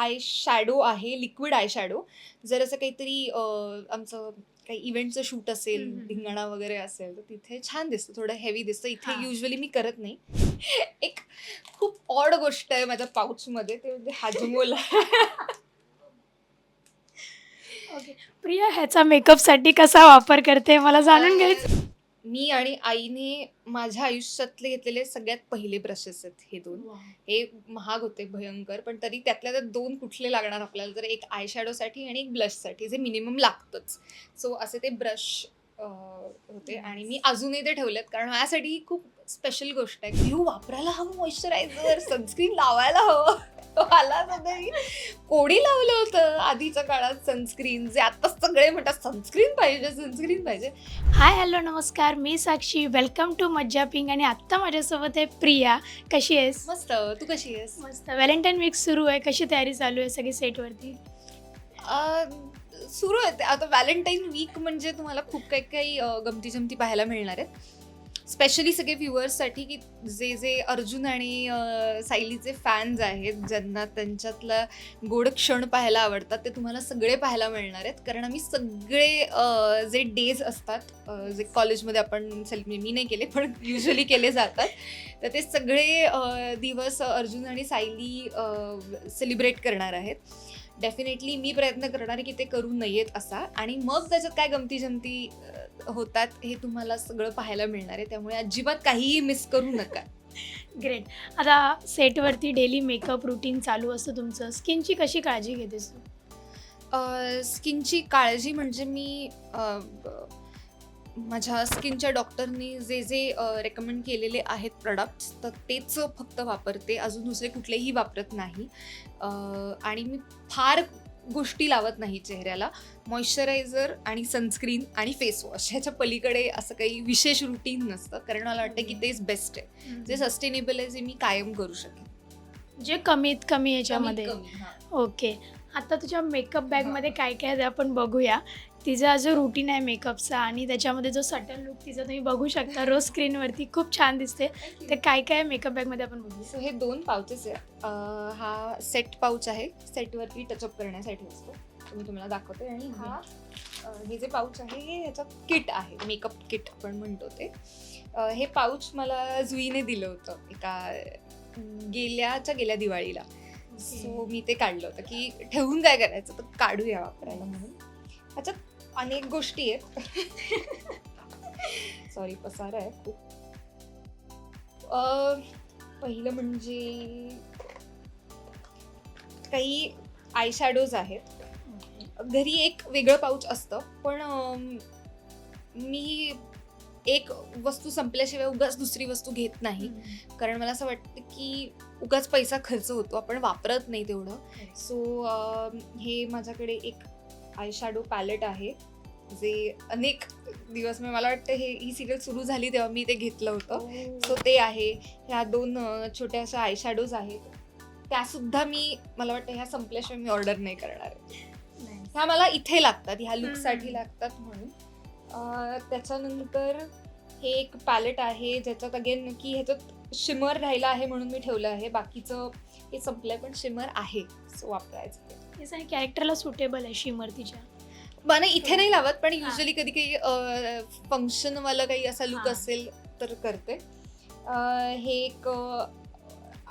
Eye shadow आहे, liquid eye shadow. जर असं काहीतरी आमचं काही इव्हेंटचं शूट असेल, धिंगाणा वगैरे असेल, तर तिथे छान दिसतं, थोडं हेवी दिसतं. इथे युजली मी करत नाही. एक खूप ऑड गोष्ट आहे माझ्या पाऊचमध्ये, ते म्हणजे हाजमोला. ओके. प्रिया ह्याचा मेकअपसाठी कसा वापर करते मला जाणून घ्यायचं. मी आणि आईने माझ्या आयुष्यातले घेतलेले सगळ्यात पहिले ब्रशेस आहेत हे दोन. हे महाग होते भयंकर, पण तरी त्यातल्या त्यात दोन कुठले लागणार आपल्याला, तर एक आय शॅडोसाठी आणि एक ब्लशसाठी, जे मिनिमम लागतंच. सो असे ते ब्रश होते आणि मी अजूनही ते ठेवलेत, कारण माझ्यासाठी ही खूप स्पेशल गोष्ट आहे. यू वापरायला हवं मॉइश्चरायझर, सनस्क्रीन लावायला हवं. मला सगळी कोणी लावलं होतं आधीच्या काळात सनस्क्रीन, जे आता सगळे म्हणतात सनस्क्रीन पाहिजे, सनस्क्रीन पाहिजे. हाय हॅलो नमस्कार, मी साक्षी. वेलकम टू मज्जा पिंक. आणि आत्ता माझ्यासोबत आहे प्रिया. कशी आहेस? मस्त. तू कशी आहेस? मस्त. व्हॅलेंटाईन वीक सुरू आहे, कशी तयारी चालू आहे सगळी सेटवरती? सुरू आहे ते. आता व्हॅलेंटाईन वीक म्हणजे तुम्हाला खूप काही काही गमती जमती पाहायला मिळणार आहेत, स्पेशली सगळे व्ह्युअर्ससाठी, की जे जे अर्जुन आणि सायलीचे फॅन्स आहेत, ज्यांना त्यांच्यातला गोड क्षण पाहायला आवडतात, ते तुम्हाला सगळे पाहायला मिळणार आहेत. कारण आम्ही सगळे जे डेज असतात, जे कॉलेजमध्ये आपण मी नाही केले पण युजली केले जातात, तर ते सगळे दिवस अर्जुन आणि सायली सेलिब्रेट करणार आहेत. डेफिनेटली मी प्रयत्न करणार आहे की ते करू नयेत असा, आणि मग त्याच्यात काय गमती जमती होतात हे तुम्हाला सगळं पाहायला मिळणार आहे, त्यामुळे अजिबात काहीही मिस करू नका. ग्रेट. आता सेटवरती डेली मेकअप रुटीन चालू असतं तुमचं. स्किनची कशी काळजी घेतेस तू? स्किनची काळजी म्हणजे मी माझ्या स्किनच्या डॉक्टरनी जे जे रेकमेंड केलेले आहेत प्रोडक्ट्स, तर तेच फक्त वापरते, अजून दुसरे कुठलेही वापरत नाही. आणि मी फार गोष्टी लावत नाही चेहऱ्याला. मॉइश्चरायझर आणि सनस्क्रीन आणि फेस वॉश, ह्याच्या पलीकडे असं काही विशेष रुटीन नसतं, कारण मला वाटतं की तेच बेस्ट आहे, जे सस्टेनेबल आहे, जे मी कायम करू शकेन, जे कमीत कमी याच्यामध्ये. कमीत कमी. ओके. आता तुझ्या मेकअप बॅगमध्ये काय काय आहे ते आपण बघूया. तिचा जो रुटीन आहे मेकअपचा आणि त्याच्यामध्ये जो सटल लुक तिचा तुम्ही बघू शकता रोज स्क्रीनवरती, खूप छान दिसते. ते काय काय मेकअप बॅगमध्ये आपण बघूया. सो हे 2 पाउचेस आहेत. हा सेट पाऊच आहे, सेटवरती टचअप करण्यासाठी असतो, तो मी तुम्हाला दाखवते. आणि हा हे जे पाऊच आहे हे ह्याच्यात किट आहे, मेकअप किट आपण म्हणतो ते. हे पाऊच मला जुईने दिलं होतं एका गेल्या दिवाळीला. सो मी ते काढलं होतं की ठेवून काय करायचं, तर काढूया वापरायला म्हणून. ह्याच्यात अनेक गोष्टी आहेत. सॉरी, पसारा आहे खूप. पहिलं म्हणजे काही आय शॅडोज आहेत. घरी एक वेगळं पाऊच असतं, पण मी एक वस्तू संपल्याशिवाय उगाच दुसरी वस्तू घेत नाही, कारण मला असं वाटतं की उगाच पैसा खर्च होतो, आपण वापरत नाही तेवढं. सो हे माझ्याकडे एक आय शॅडो पॅलेट आहे, जे अनेक दिवस म्हणजे मला वाटतं ही सिरियल सुरू झाली तेव्हा मी ते घेतलं होतं. सो ते आहे. ह्या 2 छोट्याशा आय शॅडोज आहेत, त्यासुद्धा मला वाटतं ह्या संपल्याशिवाय मी ऑर्डर नाही करणार आहे. ह्या मला इथे लागतात, ह्या लुकसाठी लागतात म्हणून. त्याच्यानंतर हे एक पॅलेट आहे, ज्याच्यात अगेन की ह्याच्यात शिमर राहिला आहे म्हणून मी ठेवलं आहे. बाकीचं हे संपलंय, पण शिमर आहे, सो वापरायचं. हे कॅरेक्टरला सुटेबल आहे शिमर तिच्या. मला इथे नाही लावत, पण युजली कधी काही फंक्शनवाला काही असा लुक असेल तर करते. हे एक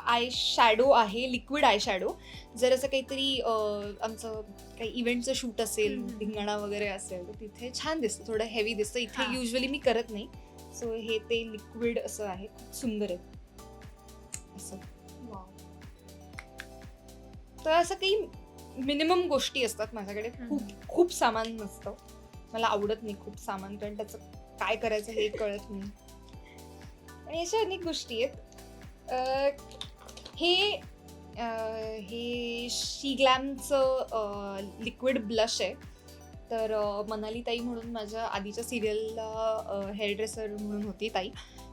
आय शॅडो आहे, लिक्विड आय शॅडो. जर असं काहीतरी आमचं काही इव्हेंटचं शूट असेल, धिंगाणा वगैरे असेल, तर तिथे छान दिसतं, थोडं हेवी दिसतं. इथे युजली मी करत नाही. सो हे ते लिक्विड असं आहे, खूप सुंदर आहे असं. तर असं काही मिनिमम गोष्टी असतात माझ्याकडे. खूप सामान नसतं, मला आवडत नाही खूप सामान, कारण त्याचं काय करायचं हे कळत नाही. आणि अशा अनेक गोष्टी आहेत. हे शी ग्लॅमचं लिक्विड ब्लश आहे. तर मनाली ताई म्हणून माझ्या आधीच्या सिरियलला हेअर ड्रेसर म्हणून होती ताई,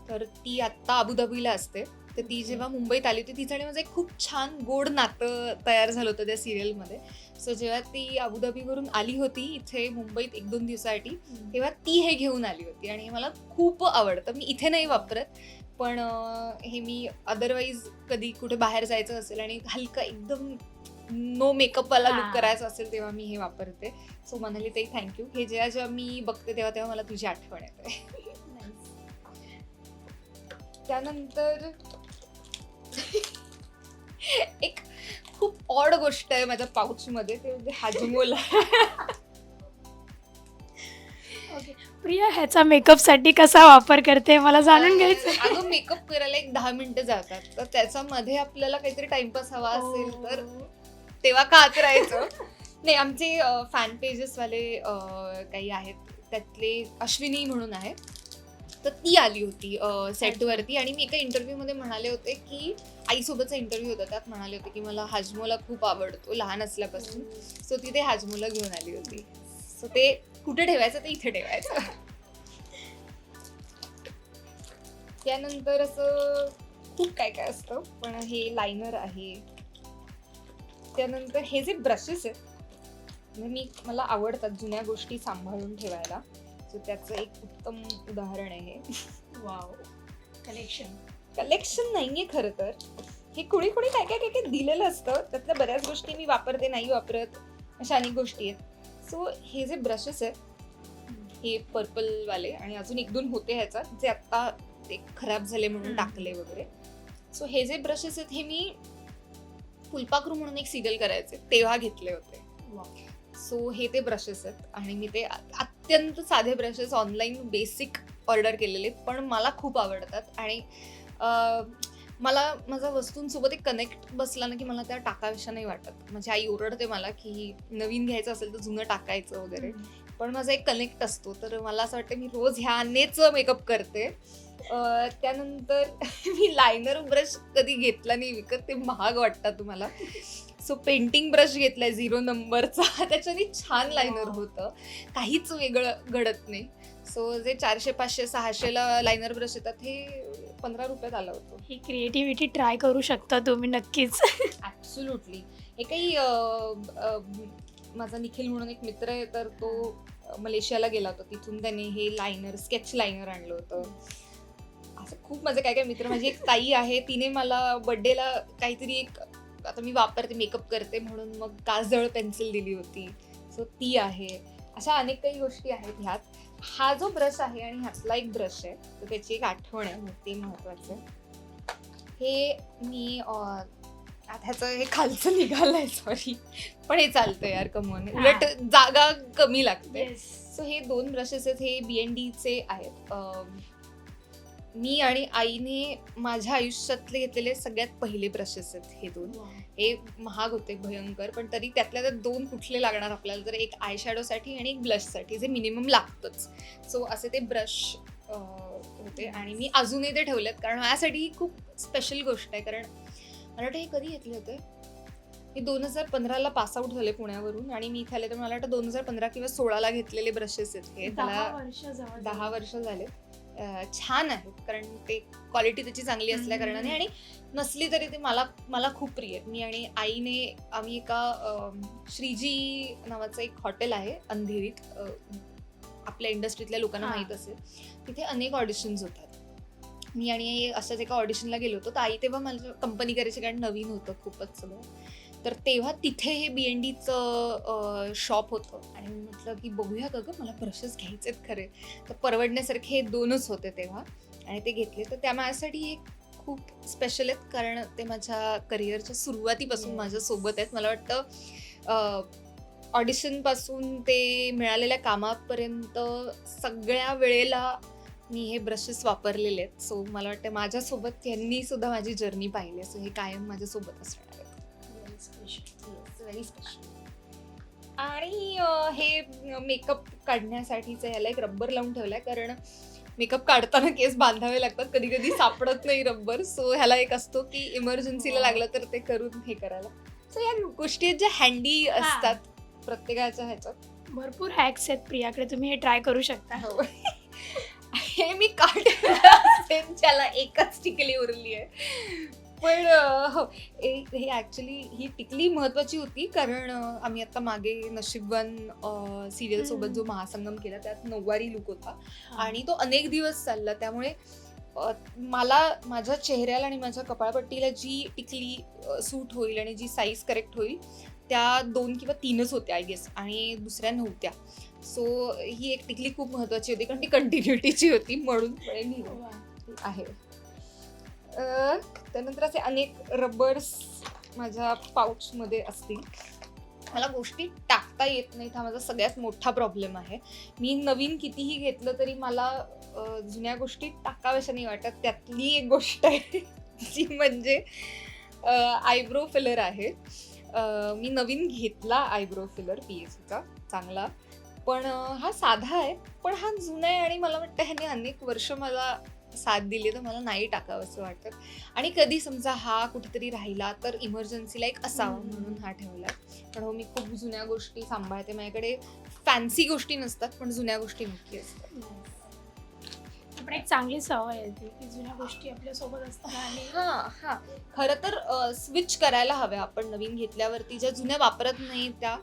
तर ती आत्ता अबुधाबीला असते. तर ती जेव्हा मुंबईत आली होती, तिचं आणि माझं एक खूप छान गोड नातं तयार झालं होतं त्या सिरियलमध्ये. सो जेव्हा ती अबुधाबीवरून आली होती इथे मुंबईत 1-2 दिवसासाठी, तेव्हा ती हे घेऊन आली होती, आणि मला खूप आवडतं. मी इथे नाही वापरत, पण हे मी अदरवाईज कधी कुठे बाहेर जायचं असेल आणि हलका एकदम नो मेकअपवाला लुक हां. करायचा असेल तेव्हा मी हे वापरते. सो मनाली ताई थँक्यू. हे जेव्हा जेव्हा मी बघते तेव्हा तेव्हा मला तुझी आठवण येते. त्यानंतर एक खूप ऑड गोष्ट आहे माझ्या पाऊचमध्ये, ते म्हणजे हाजमोला. ओके. प्रिया ह्याचा मेकअपसाठी कसा वापर करते मला जाणून घ्यायचं आहे. अगं मेकअप करायला 10 मिनिटं जातात, तर त्याच्यामध्ये आपल्याला काहीतरी टाइमपास हवा असेल तर तेव्हा का आत राहायचं. नाही, आमचे फॅन पेजेसवाले काही आहेत, त्यातले अश्विनी म्हणून आहे, तर ती आली होती सेटवरती आणि मी एका इंटरव्ह्यूमध्ये म्हणाले होते की आईसोबतचा इंटरव्ह्यू होता, त्यात म्हणाले होते की मला हाजमोला खूप आवडतो लहान असल्यापासून. सो ती ते हाजमोला घेऊन आली होती. सो ते कुठे ठेवायचं ते इथे ठेवायचं. त्यानंतर असं खूप काय काय असतं, पण हे लायनर आहे. त्यानंतर हे जे ब्रशेस आहेत, म्हणजे मला आवडतात जुन्या गोष्टी सांभाळून ठेवायला. सो त्याचं एक उत्तम उदाहरण आहे. Wow, collection. कलेक्शन नाहीये खरं तर, हे कुणी कुणी काय काय काय काय दिलेलं असतं, त्यातल्या बऱ्याच गोष्टी मी वापरते, नाही वापरत, अशा अनेक गोष्टी आहेत. सो हे जे ब्रशेस आहेत, हे पर्पल वाले आणि अजून एक दोन होते ह्याच्यात जे आत्ता ते खराब झाले म्हणून टाकले वगैरे. सो हे जे ब्रशेस आहेत हे मी फुलपाखरू म्हणून एक सिरियल करायचे तेव्हा घेतले होते. सो हे ते ब्रशेस आहेत आणि मी ते अत्यंत साधे ब्रशेस ऑनलाईन बेसिक ऑर्डर केलेले, पण मला खूप आवडतात आणि मला माझ्या वस्तूंसोबत एक कनेक्ट बसला ना की मला त्या टाकाव्याशा नाही वाटत. माझी आई ओरडते मला की नवीन घ्यायचं असेल तर जुनं टाकायचं वगैरे, पण माझा एक कनेक्ट असतो, तर मला असं वाटतं मी रोज ह्यानेच मेकअप करते. त्यानंतर मी लायनर ब्रश कधी घेतला नाही विकत, ते महाग वाटतं तुम्हाला. सो पेंटिंग ब्रश घेतलाय 0 नंबरचा, त्याच्याने छान लायनर होतं, काहीच वेगळं घडत नाही. सो जे 400 500 600ला लायनर ब्रश येतात हे 15 रुपयात आलं होतं. ही क्रिएटिव्हिटी ट्राय करू शकता तुम्ही नक्कीच. ॲब्सोल्युटली. हे काही माझा निखिल म्हणून एक मित्र आहे, तर तो मलेशियाला गेला होता, तिथून त्याने हे लायनर स्केच लायनर आणलं होतं. असं खूप माझे काय काय मित्र. माझी एक ताई आहे, तिने मला बड्डेला काहीतरी एक, आता मी वापरते मेकअप करते म्हणून, मग काजळ पेन्सिल दिली होती, सो ती आहे. अशा अनेक काही गोष्टी आहेत ह्यात. हा जो ब्रश आहे आणि ह्यातला एक ब्रश आहे, तर त्याची एक आठवण आहे, ते महत्वाचं आहे. हे मी ह्याचं हे खालचं निघालंय, सॉरी, पण हे चालतं यार, कमवून उलट जागा कमी लागते. सो हे 2 ब्रशेस आहेत, हे B&Dचे आहेत. मी आणि आईने माझ्या आयुष्यातले घेतलेले सगळ्यात पहिले ब्रशेस आहेत हे 2. हे महाग होते भयंकर, पण तरी त्यातल्या त्यात 2 कुठले लागणार आपल्याला, तर एक आय शॅडोसाठी आणि एक ब्लशसाठी, जे मिनिमम लागतंच. सो असे ते ब्रश होते आणि मी अजूनही ते ठेवलेत, कारण माझ्यासाठी ही खूप स्पेशल गोष्ट आहे. कारण मला वाटतं हे कधी घेतले होते, हे 2015ला पास आउट झाले पुण्यावरून आणि मी इथे आले, तर मला वाटतं 2015 किंवा 16ला घेतलेले ब्रशेस आहेत हे. त्याला 10 वर्ष झाले. छान आहेत, कारण ते क्वालिटी त्याची चांगली असल्या कारणाने, आणि नसली तरी ते मला खूप प्रिय आहेत. मी आणि आईने आम्ही एका श्रीजी नावाचं एक हॉटेल आहे अंधेरीत, आपल्या इंडस्ट्रीतल्या लोकांना माहीत असेल, तिथे अनेक ऑडिशन्स होतात. मी आणि आई अशाच एका ऑडिशनला गेलो होतो, तर आई तेव्हा माझं कंपनी करायची, कारण नवीन होतं खूपच सगळं, तर तेव्हा तिथे हे B&Dचं शॉप होतं आणि मी म्हटलं की बघूया का गं, मला ब्रशेस घ्यायचे आहेत खरे, तर परवडण्यासारखे हे 2च होते तेव्हा आणि ते घेतले. तर त्या माझ्यासाठी हे खूप स्पेशल आहेत, कारण ते माझ्या करिअरच्या सुरुवातीपासून माझ्यासोबत आहेत. मला वाटतं ऑडिशनपासून ते मिळालेल्या कामापर्यंत सगळ्या वेळेला मी हे ब्रशेस वापरलेले आहेत. सो मला वाटतं माझ्यासोबत यांनी सुद्धा माझी जर्नी पाहिली, सो हे कायम माझ्यासोबत असणार आहेत. Very special. आणि हे मेकअप काढण्यासाठीचं ह्याला एक रब्बर लावून ठेवलाय, कारण मेकअप काढताना केस बांधावे लागतात, कधी कधी सापडत नाही रब्बर. सो ह्याला एक असतो की इमर्जन्सीला लागलं तर ते करून हे करायला. सो या गोष्टी आहेत ज्या हँडी असतात प्रत्येकाच्या ह्याच्यात. भरपूर हॅक्स आहेत प्रियाकडे, तुम्ही हे ट्राय करू शकता. हो. हे मी काढलं, त्याला एकच टिकली उरली आहे, पण हो, हे ॲक्च्युली ही टिकली महत्त्वाची होती, कारण आम्ही आता मागे नशीबवान सिरियल सोबत जो महासंगम केला, त्यात 9वारी लुक होता आणि तो अनेक दिवस चालला, त्यामुळे मला माझ्या चेहऱ्याला आणि माझ्या कपाळपट्टीला जी टिकली सूट होईल आणि जी साईज करेक्ट होईल त्या 2 किंवा 3च होत्या आय गेस, आणि दुसऱ्या नव्हत्या. सो ही एक टिकली खूप महत्त्वाची होती कारण ती कंटिन्युटीची होती, म्हणून मी आहे. त्यानंतर असे अनेक रबर्स माझ्या पाऊचमध्ये असतील. मला गोष्टी टाकता येत नाहीत, हा माझा सगळ्यात मोठा प्रॉब्लेम आहे. मी नवीन कितीही घेतलं तरी मला जुन्या गोष्टी टाकाव्याशा नाही वाटत. त्यातली एक गोष्ट आहे जी म्हणजे आयब्रो फिलर आहे. मी नवीन घेतला आयब्रो फिलर PSCचा चांगला, पण हा साधा आहे, पण हा जुना आहे आणि मला वाटतं ह्याने अनेक वर्ष मला साथ दिली, तर मला नाही टाकावं असं वाटत. आणि कधी समजा हा कुठेतरी राहिला तर इमर्जन्सीला एक असावा म्हणून हा ठेवला. पण हो, मी खूप जुन्या गोष्टी सांभाळते. माझ्याकडे फॅन्सी गोष्टी नसतात, पण जुन्या गोष्टी नक्की असतात. पण एक चांगली सवय आहे ती की जुन्या गोष्टी आपल्यासोबत असतात. आणि खरं तर स्विच करायला हव्या आपण नवीन घेतल्यावरती, ज्या जुन्या वापरत नाही त्या.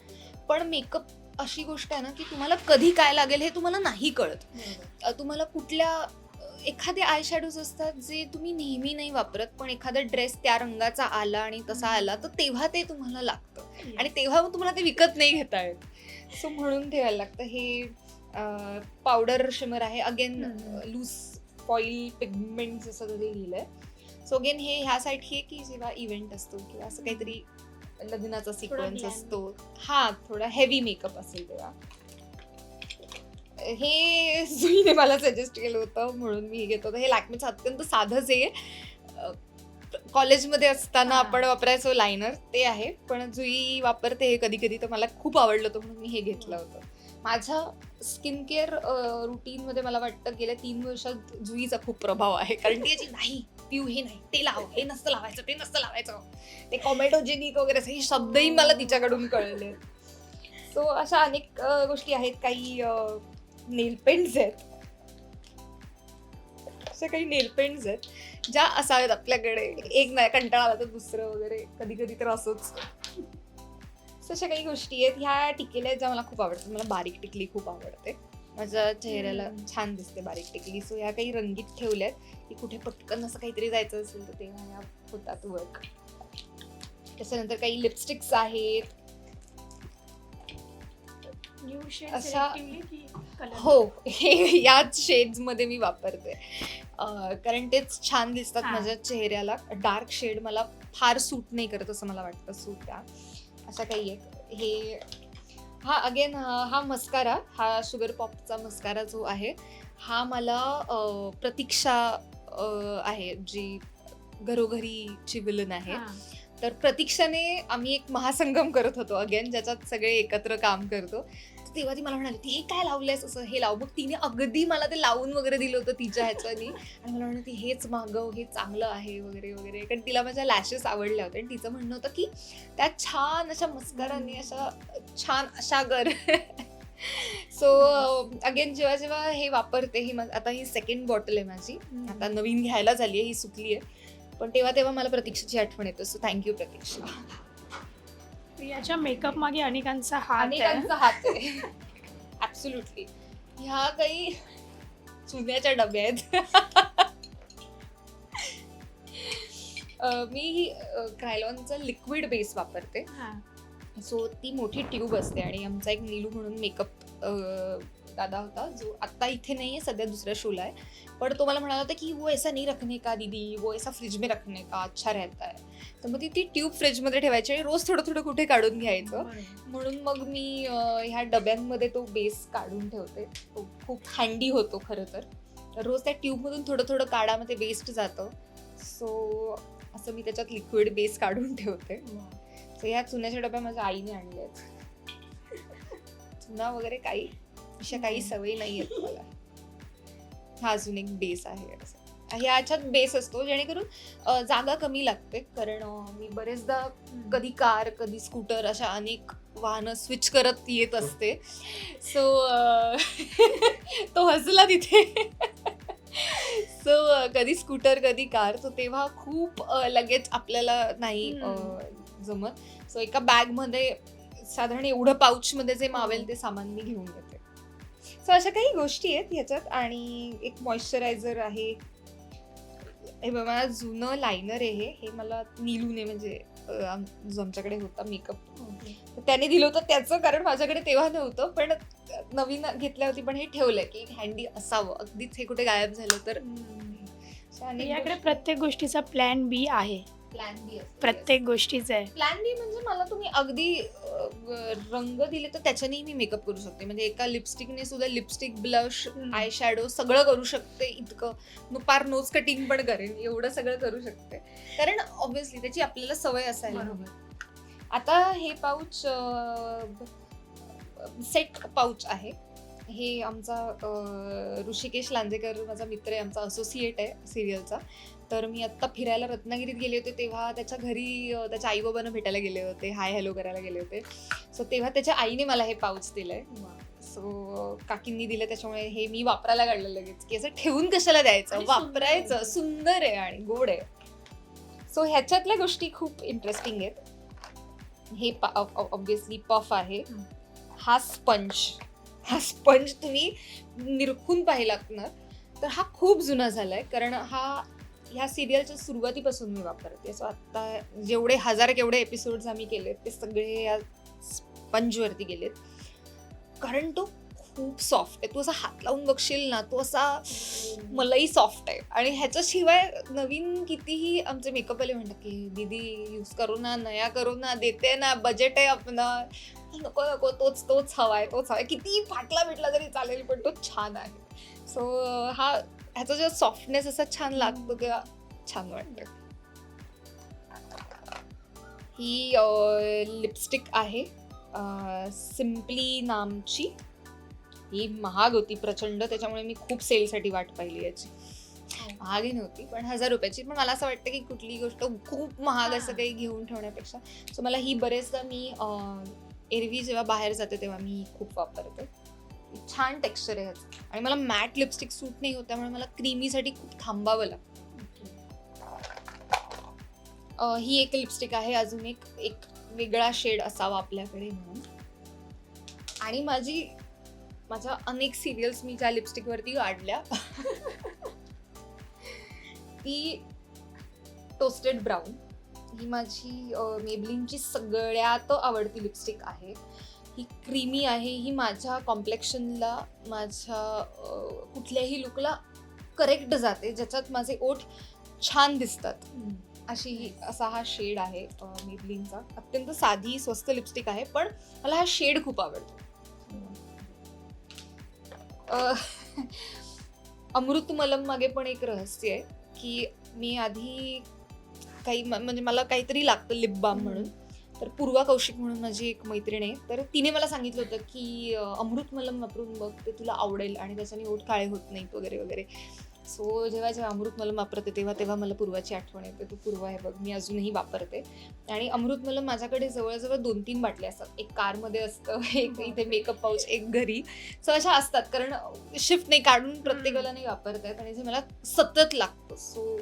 पण मेकअप अशी गोष्ट आहे ना की तुम्हाला कधी काय लागेल हे तुम्हाला नाही कळत. तुम्हाला कुठल्या एखादे आय शॅडोज असतात जे तुम्ही नेहमी नाही वापरत, पण एखादा ड्रेस त्या रंगाचा आला आणि तसा आला तर तेव्हा ते तुम्हाला लागतं आणि तेव्हा तुम्हाला ते विकत नाही घेता येत. सो म्हणून ठेवायला लागतं. हे पावडर शिमर आहे, अगेन लूज फॉईल पिगमेंट असं कधी लिहिलंय. सो अगेन हे ह्यासाठी आहे की जेव्हा इव्हेंट असतो किंवा असं काहीतरी लग्नाचा सिक्वेन्स असतो, थोडा हेवी मेकअप असेल तेव्हा. हे जुईने मला सजेस्ट केलं होतं म्हणून मी हे घेत होतं. हे लॅक्मेचं अत्यंत साधंच आहे. कॉलेजमध्ये असताना आपण वापरायचो लायनर, ते आहे. पण जुई वापरते हे कधी कधी, तर मला खूप आवडलं होतं म्हणून मी हे घेतलं होतं. माझ्या स्किन केअर रुटीनमध्ये मला वाटतं गेल्या 3 वर्षात जुईचा खूप प्रभाव आहे. कारण ती याची नाही पिऊ, हे नाही, ते लाव, हे नसतं लावायचं, ते नसतं लावायचं, ते कॉमेटोजेनिक वगैरे हे शब्दही मला तिच्याकडून कळले. सो अशा अनेक गोष्टी आहेत. काही नेल पेंट्स आहेत, अशा काही नेल पेंट्स आहेत ज्या असाव्यात आपल्याकडे. एक नाही, कंटाळा आला तर दुसरं वगैरे, कधी कधी तर असंच. अशा काही गोष्टी आहेत ह्या टिकल्या आहेत ज्या मला खूप आवडतात. मला बारीक टिकली खूप आवडते, माझ्या चेहऱ्याला छान दिसते बारीक टिकली. सो ह्या काही रंगीत ठेवल्यात की कुठे पटकन असं काहीतरी जायचं असेल तर तेव्हा ह्या होतात वर्क. त्याच्यानंतर काही लिपस्टिक्स आहेत. अशा हो, हे याच शेड्स मध्ये मी वापरते कारण तेच छान दिसतात माझ्या चेहऱ्याला. डार्क शेड मला फार सूट नाही करत असं मला वाटतं. सूट त्या अशा काही आहेत. हे अगेन हा मस्कारा, हा शुगर पॉपचा मस्कारा जो आहे, हा मला प्रतीक्षा आहे जी घरोघरीची विलन आहे. तर प्रतीक्षाने आम्ही एक महासंगम करत होतो अगेन, ज्याच्यात सगळे एकत्र काम करतो. तेव्हा ती मला म्हणाली ती हे काय लावलंयस, असं हे लाव. मग तिने अगदी मला ते लावून वगैरे दिलं होतं तिच्या ह्याच्यानी, आणि मला म्हणाली हेच मागव, हे चांगलं आहे वगैरे वगैरे. कारण तिला माझ्या लॅशेस आवडल्या होत्या आणि तिचं म्हणणं होतं की त्या छान अशा मस्काराने अशा छान अशा कर. सो अगेन जेव्हा जेव्हा हे वापरते, ही आता ही 2nd बॉटल आहे माझी, आता नवीन घ्यायला झाली आहे, ही सुकली आहे, पण तेव्हा तेव्हा मला प्रतीक्षाची आठवण येते. सो थँक्यू प्रतीक्षा. याच्या मेकअप मागे अनेकांचा हात आहे. ऍब्सोल्युटली. ह्या काही चुन्याच्या डब्या आहेत. मी क्रायलॉनचा लिक्विड बेस वापरते. सो ती मोठी ट्यूब असते आणि आमचा एक नीलू म्हणून मेकअप दादा होता जो आता इथे नाही आहे, सध्या दुसऱ्या शोला आहे. पण तो मला म्हणाला होता की वो ऐसा नहीं रखने का दीदी, वो ऐसा फ्रिज में रखने का अच्छा रहता है. तर मग ती ट्यूब फ्रिजमध्ये ठेवायची आणि रोज थोडं थोडं कुठे काढून घ्यायचं. म्हणून मग मी ह्या डब्यांमध्ये तो बेस काढून ठेवते. तो खूप हँडी होतो खरं तर. रोज त्या ट्यूबमधून थोडं थोडं काढा, मग ते वेस्ट जातं. सो असं मी त्याच्यात लिक्विड बेस काढून ठेवते. सो ह्या चुन्याच्या डब्या माझ्या आईने आणल्या आहेत. चुना वगैरे काही अशा काही सवयी नाही आहेत मला. हा अजून एक बेस आहे. ह्याच्यात बेस असतो जेणेकरून जागा कमी लागते, कारण मी बरेचदा कधी कार कधी स्कूटर अशा अनेक वाहनं स्विच करत येत असते. सो तो हसला तिथे. सो कधी स्कूटर कधी कार, तो तेव्हा खूप लगेच आपल्याला नाही जमत. सो एका बॅगमध्ये साधारण एवढं पाऊचमध्ये जे मावेल ते सामान मी घेऊन येते. सो अशा काही गोष्टी आहेत ह्याच्यात. आणि एक मॉइश्चरायझर आहे, हे बघ, मला जुनं लायनर आहे हे मला नीलूने म्हणजे जो आमच्याकडे होता मेकअप त्याने दिलं होतं त्याचं, कारण माझ्याकडे तेव्हा नव्हतं, पण नवीन घेतल्या होती, पण हे ठेवलंय की हँडी असावं, अगदीच हे कुठे गायब झालं तर. याकडे प्रत्येक गोष्टीचा प्लॅन बी आहे, प्लॅन बी प्रत्येक गोष्टीचा आहे. प्लॅन बी म्हणजे मला तुम्ही अगदी रंग दिले तर त्याच्यानेही मी मेकअप करू शकते, म्हणजे एका लिपस्टिकने सुद्धा लिपस्टिक, ब्लश, आय शॅडो सगळं करू शकते, इतकं पार नोज कटिंग पण करेन, एवढं सगळं करू शकते, कारण ऑब्व्हियसली त्याची आपल्याला सवय असायला हवी. आता हे पाऊच सेट पाऊच आहे, हे आमचा ऋषिकेश लांजेकर माझा मित्र आहे, आमचा असोसिएट आहे सिरियलचा. तर मी आत्ता फिरायला रत्नागिरीत गेले होते तेव्हा त्याच्या घरी त्याच्या आई बाबांना भेटायला गेले होते, हाय हॅलो करायला गेले होते. सो तेव्हा त्याच्या आईने मला हे पाऊच दिलंय, सो काकींनी दिलं, त्याच्यामुळे हे मी वापरायला काढलं लगेच, की असं ठेवून कशाला द्यायचं, वापरायचं, सुंदर आहे आणि गोड आहे. सो ह्याच्यातल्या गोष्टी खूप इंटरेस्टिंग आहेत. हे ऑब्व्हियसली पफ आहे. हा स्पंज तुम्ही निरखून पाहिलात ना तर हा खूप जुना झालाय, कारण ह्या सिरियलच्या सुरुवातीपासून मी वापरते. सो आता जेवढे केवढे एपिसोड्स आम्ही केलेत ते सगळे या स्पंजवरती गेलेत, कारण तो खूप सॉफ्ट आहे. तू असा हात लावून बघशील ना, तो असा मलाही सॉफ्ट आहे. आणि ह्याच्याशिवाय नवीन कितीही आमचे मेकअपवाले म्हणतात की दीदी यूज करू ना, नया करू ना, देते ना, बजेट आहे आपला, नको तोच हवाय, कितीही फाटला भेटला तरी चालेल, पण तो छान आहे. सो ह्याचा जो सॉफ्टनेस असा छान लागतो किंवा छान वाटतं. ही लिपस्टिक आहे सिम्पली नामची. ही महाग होती प्रचंड, त्याच्यामुळे मी खूप सेलसाठी वाट पाहिली याची. महागही नव्हती, पण 1000 रुपयाची. पण मला असं वाटतं की कुठली गोष्ट खूप महाग असं काही घेऊन ठेवण्यापेक्षा, सो मला ही बरेचदा मी एरवी जेव्हा बाहेर जाते तेव्हा मी खूप वापरते. छान टेक्स्चर आहे ह्याचं, आणि मला मॅट लिपस्टिक सूट नाही होत, त्यामुळे मला क्रीमीसाठी खूप थांबावं लागतं. ही एक लिपस्टिक आहे, अजून एक वेगळा शेड असावा आपल्याकडे म्हणून. आणि माझ्या अनेक सिरियल्स मी ज्या लिपस्टिकवरती काढल्या ती टोस्टेड ब्राऊन. ही माझी मेबलिनची सगळ्यात आवडती लिपस्टिक आहे. ही क्रीमी आहे, ही माझ्या कॉम्प्लेक्शनला, माझ्या कुठल्याही लुकला करेक्ट जाते, ज्याच्यात माझे ओठ छान दिसतात, असा हा शेड आहे मेबलिनचा. अत्यंत साधी स्वस्त लिपस्टिक आहे, पण मला हा शेड खूप आवडतो. अमृत मलम मागे पण एक रहस्य आहे, की मी आधी म्हणजे मला काहीतरी लागतं लिप बाम म्हणून, तर पूर्वा कौशिक म्हणून माझी एक मैत्रीण आहे, तर तिने मला सांगितलं होतं की अमृत मलम वापरून बघ, ते तुला आवडेल आणि त्याच्याने ओठ काळे होत नाहीत वगैरे वगैरे. सो जेव्हा अमृत मलम वापरते तेव्हा मला पूर्वाची आठवण येते. तू पूर्वा आहे बघ, मी अजूनही वापरते. आणि अमृत मलम माझ्याकडे जवळजवळ 2-3 बाटल्या असतात. एक कारमध्ये असतं, एक इथे मेकअप पाऊच, एक घरी. सो अशा असतात, कारण शिफ्ट नाही, काढून प्रत्येकाला नाही वापरता येत, आणि जे मला सतत लागतं. सो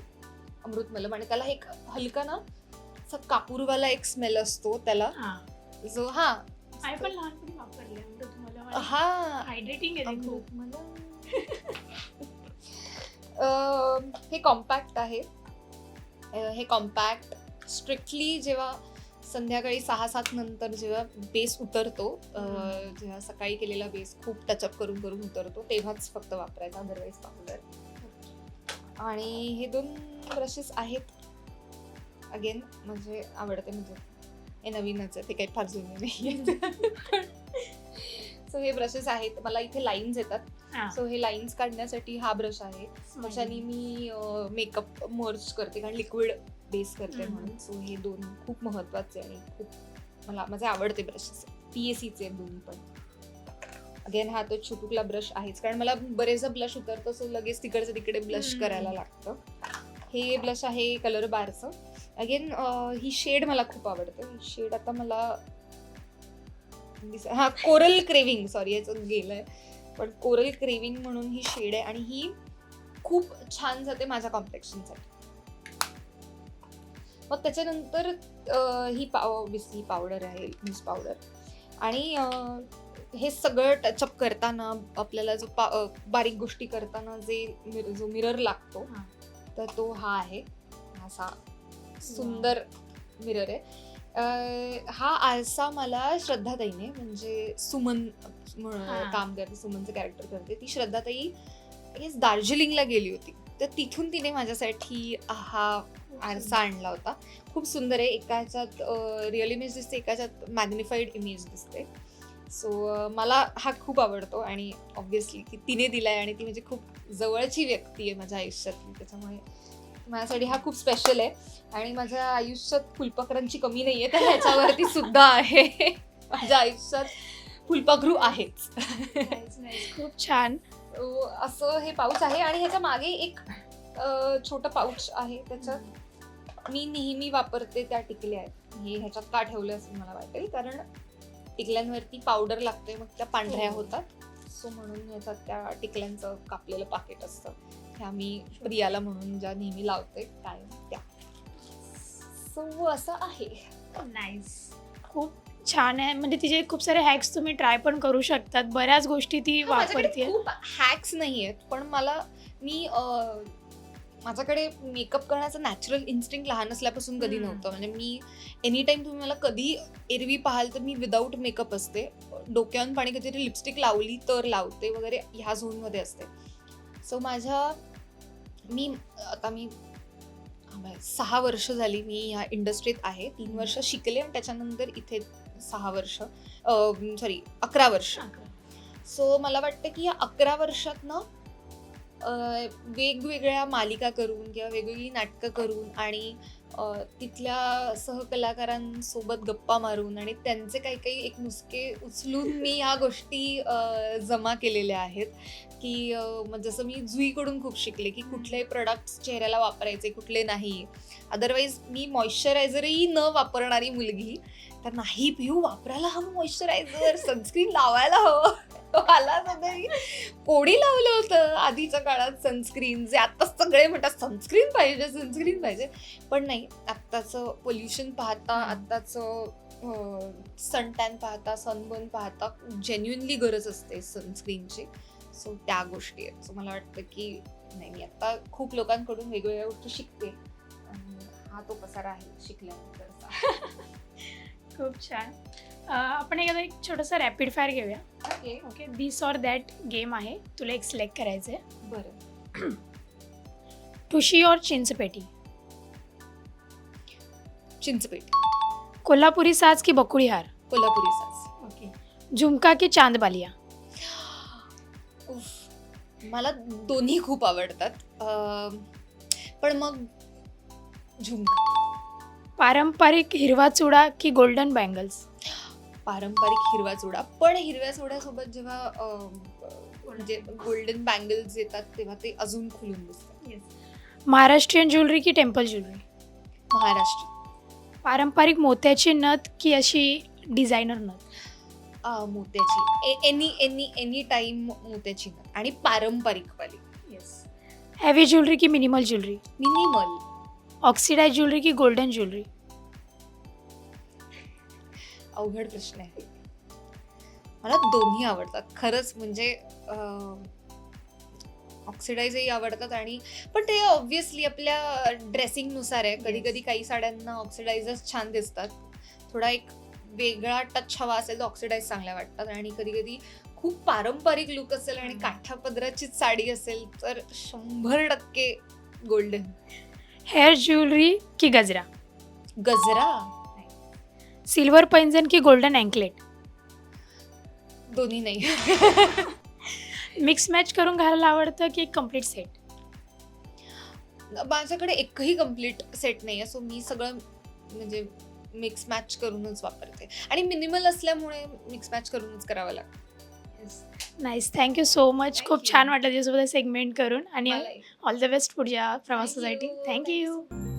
अमृत मलम, आणि त्याला एक हलका ना असा कापूरवाला एक स्मेल असतो त्याला, जो पण लहानपणी वापरले अमृत मलम. हायड्रेटिंग आहे खूप. हे कॉम्पॅक्ट आहे. हे कॉम्पॅक्ट स्ट्रिक्टली जेव्हा संध्याकाळी 6-7 नंतर जेव्हा बेस उतरतो, जेव्हा सकाळी केलेला बेस खूप टचअप करून उतरतो, तेव्हाच फक्त वापरायचा, अदरवाईज पावडर. आणि हे 2 ब्रशेस आहेत, अगेन म्हणजे आवडते, म्हणजे हे नवीनच आहे, ते काही फार जुने नाही. सो हे ब्रशेस आहेत. मला इथे लाईन्स येतात, सो हे लाईन्स काढण्यासाठी हा ब्रश आहे, त्याच्याने मी मेकअप मर्ज करते, कारण लिक्विड बेस करते म्हणून. सो हे 2 खूप महत्वाचे आणि खूप माझे आवडते ब्रशेस. PACचे 2 पण. अगेन हा तो छोटुकला ब्रश आहेच, कारण मला बरेचदा ब्लश उतरतं, सो लगेच तिकडे ब्लश करायला लागतं. हे ब्लश आहे कलर बारचं. अगेन ही शेड मला खूप आवडते. ही शेड आता मला कोरल क्रेविंग, सॉरी याचं गेलंय, पण कोरल क्रेविंग म्हणून ही शेड आहे, आणि ही खूप छान जाते माझ्या कॉम्प्लेक्शनसाठी. मग त्याच्यानंतर ही ऑब्व्हियसली पावडर आहे, लूज पावडर. आणि हे सगळं टचअप करताना आपल्याला जो बारीक गोष्टी करताना जो मिरर लागतो, तर तो हा आहे, असा सुंदर मिरर आहे. हा आरसा मला श्रद्धाताईने, म्हणजे सुमन हा. काम करते, सुमनचं कॅरेक्टर करते ती श्रद्धाताई, हेच दार्जिलिंगला गेली होती, तर तिथून तिने माझ्यासाठी हा आरसा आणला होता. खूप सुंदर आहे. एका ह्याच्यात रिअल इमेज दिसते, एका ह्याच्यात मॅग्निफाईड इमेज दिसते. सो मला हा खूप आवडतो आणि ऑब्व्हियसली की तिने दिलाय आणि ती म्हणजे खूप जवळची व्यक्ती आहे माझ्या आयुष्यातली, त्याच्यामुळे माझ्यासाठी हा खूप स्पेशल आहे. आणि माझ्या आयुष्यात फुलपाखरांची कमी नाहीये, तर ह्याच्यावरती सुद्धा आहे. माझ्या आयुष्यात फुलपाखरू आहेच. खूप छान. असं हे पाऊच आहे आणि ह्याच्या मागे एक छोटं पाऊच आहे, त्याच्यात मी नेहमी वापरते त्या टिकल्या आहेत. हे ह्याच्यात का ठेवलं असं मला वाटेल, कारण टिकल्यांवरती पावडर लागते, मग त्या पांढऱ्या होतात. सो म्हणून ह्याच्यात त्या टिकल्यांचं कापलेलं पाकिट असतं. ह्या मी प्रियाला म्हणून ज्या नेहमी लावते कायम त्या. सो असं आहे. नाईस. खूप छान आहे. म्हणजे तिचे खूप सारे हॅक्स तुम्ही ट्राय पण करू शकतात. बऱ्याच गोष्टी ती माझ्याकडे वापरते. खूप हॅक्स नाही आहेत, पण माझ्याकडे मेकअप करण्याचं नॅचरल इन्स्टिंक्ट लहान असल्यापासून कधी नव्हतं. म्हणजे मी एनी टाइम तुम्ही मला कधी एरवी पाहाल तर मी विदाऊट मेकअप असते. डोक्यावरून पाणी कधीतरी लिपस्टिक लावली तर लावते वगैरे, ह्या झोनमध्ये असते. सो मी 6 वर्ष झाली मी ह्या इंडस्ट्रीत आहे. 3 वर्ष शिकले आणि त्याच्यानंतर इथे 11 वर्ष. सो मला वाटतं की या 11 वर्षात ना वेगवेगळ्या मालिका करून किंवा वेगवेगळी नाटकं करून आणि तिथल्या सहकलाकारांसोबत गप्पा मारून आणि त्यांचे काही काही एक नुसके उचलून मी ह्या गोष्टी जमा केलेल्या आहेत. की जसं मी जुईकडून खूप शिकले की कुठले प्रोडक्ट्स चेहऱ्याला वापरायचे, कुठले नाही. अदरवाईज मी मॉइश्चरायझरही न वापरणारी मुलगी, तर नाही पिऊ, वापरायला हवं मॉइश्चरायझर, सनस्क्रीन लावायला हवं. मला सगळी कोणी लावलं होतं आधीच्या काळात सनस्क्रीन, जे आता सगळे म्हणतात सनस्क्रीन पाहिजे. पण नाही, आत्ताचं पोल्युशन पाहता, आत्ताचं सनटॅन पाहता, सनबर्न पाहता जेन्युइनली गरज असते सनस्क्रीनची. सो त्या गोष्टी आहेत. सो मला वाटतं की नाही, मी आता खूप लोकांकडून वेगवेगळ्या गोष्टी शिकते आणि हा तो पसारा आहे शिकल्यानंतरचा. खूप छान. आपण एखादा एक छोटासा रॅपिड फायर घेऊया. Okay, this or that game आहे. तुला एक सिलेक्ट करायचं आहे. बरं. ठुशी और चिंचपेटी? चिंचपेट. कोल्हापुरी साज की बकुळी हार? कोल्हापुरी साज. ओके. झुमका की चांद बालिया? मला दोन्ही खूप आवडतात, पण मग झुमका. पारंपरिक हिरवा चुडा की गोल्डन बँगल्स? पारंपरिक हिरवा चुडा, पण हिरव्या चुड्यासोबत जेव्हा म्हणजे गोल्डन बँगल्स येतात तेव्हा ते अजून खुलून दिसतात. महाराष्ट्रीयन ज्वेलरी की टेम्पल ज्वेलरी? महाराष्ट्र. पारंपरिक मोत्याची नथ की अशी डिझायनर नथ? मोत्याची. एनी टाइम मोत्याची नथ आणि पारंपरिकवाली. हेवी ज्वेलरी की minimal jewellery? Minimal. Oxidise jewellery की गोल्डन ज्वेलरी? अवघड प्रश्न आहे. मला दोन्ही आवडतात खरंच, म्हणजे ऑक्सिडाइजही आवडतात आणि पण ते ऑब्व्हियसली आपल्या ड्रेसिंगनुसार आहे. कधी कधी काही साड्यांना ऑक्सिडाइजच छान दिसतात, थोडा एक वेगळा टच हवा असेल तर ऑक्सिडाइज चांगल्या वाटतात. आणि कधी कधी खूप पारंपरिक लुक असेल आणि काठ्या पदराचीच साडी असेल तर 100% गोल्डन. हेअर ज्वेलरी की गजरा? गजरा. सिल्वर पैंजण की गोल्डन अँकलेट? दोन्ही नाही. मिक्स मॅच करून घालायला आवडतं की एक कम्प्लीट सेट? माझ्याकडे एकही कम्प्लीट सेट नाही आहे. सो मी सगळं म्हणजे मिक्स मॅच करूनच वापरते आणि मिनिमल असल्यामुळे मिक्स मॅच करूनच करावं लागतं. Nice. Thank you so much. Thank खूप you. छान वाटलं तुझ्यासोबत सेगमेंट करून आणि मलाही. ऑल द बेस्ट पुढच्या Thank प्रवासासाठी. you. Thank you thank you.